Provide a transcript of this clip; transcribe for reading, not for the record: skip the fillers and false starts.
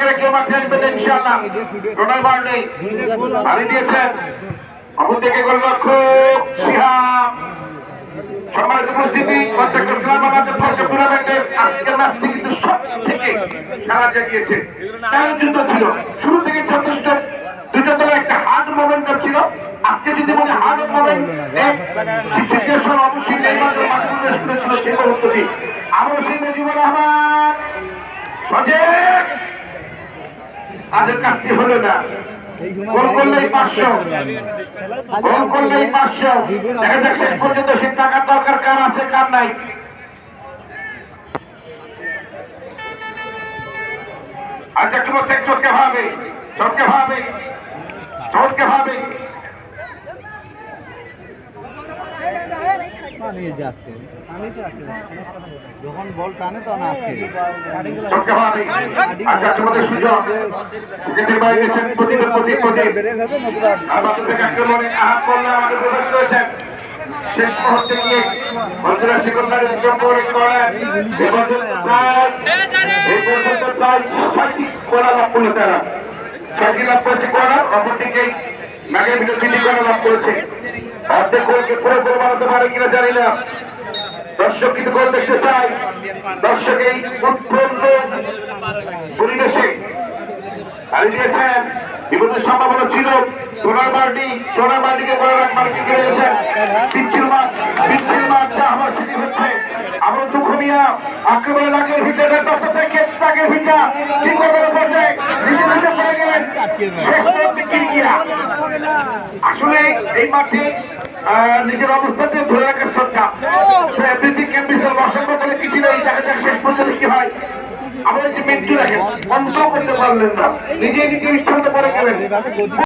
করে কেউ মাঠে আসবেন ইনশাআল্লাহ। টোটাল বাউন্ডারি বাড়ি দিয়েছেন অপর দিকে গোলরক্ষক শিহাব। সম্মানিত উপস্থিতি, প্রত্যেকটা ইসলামাবাদের পক্ষে টুর্নামেন্টের আজকের ম্যাচটি কিন্তু সব থেকে সারা জাগিয়েছে। স্নায়ু যুদ্ধ ছিল, শুরু থেকে যথেষ্ট দুটো দলের একটা হার্ড মোমেন্টাম ছিল। আজকে যদি বলে হার্ড মোমেন্ট সিচুয়েশন অবশ্যই নেইমারের মাঠে প্রবেশ করেছিল সেই মুহূর্তটি। আবারও সেই মুজিবুর রহমান সজীব তাদের কাজটি হলো না। গোল করলেই 500, গোল করলেই 500। দেখা যাক শেষ পর্যন্ত সে টাকার দরকার কার আছে কার নাই। আচ্ছা একটু বলতে চোখকে ভাবে, চোখকে ভাবে, চোখকে ভাবে। যখন বল টানে তখন আসছে। চোখকে ভাবে। আচ্ছা তোমাদের সুযোগ উইকেটের বাইরে গেছেন প্রদীপের প্রতি আমাদের থেকে আক্রমণে আহাত করলে আমাদের প্রবেশ করেছেন শেষ মুহূর্তে গিয়ে মঞ্জুরা শিকন্দারের করে করেন। এই পর্যন্ত প্রায় 6টি কোনা লাভ করলো তারা, 6টি লাভ করেছে কোনা। অপরদিকে ম্যাগের ভিতরে 2টি কোনা লাভ করেছে। অর্ধেক গোলকে পুরো গোল বানাতে পারে কিনা জানি না। দর্শক কিন্তু গোল দেখতে চাই। দর্শক এই উৎফুল্ল পরিবেশে হারি দিয়েছেন। বিপদের সম্ভাবনা ছিল। টোনার মার্টিকে বড় রাখবার কি করে গেছেন। পিচ্ছিল মাঠ যা হওয়ার সেটি হচ্ছে। আবার দুঃখ মিয়া আক্রমণে লাগের ভিতরে তাকে ভিটা কি করবেন পর্যায়ে নিজে পড়ে গেলেন। আসলে এই মাঠে নিজের অবস্থাতে ধরে রাখার সরকার অসম্ভব বলে কিছু নেই। দেখা যাক শেষ পর্যন্ত কি হয়। আবার যে মৃত্যু রাখেন বন্ধ করতে পারলেন না, নিজে ইচ্ছা মতো পরে গেলেন।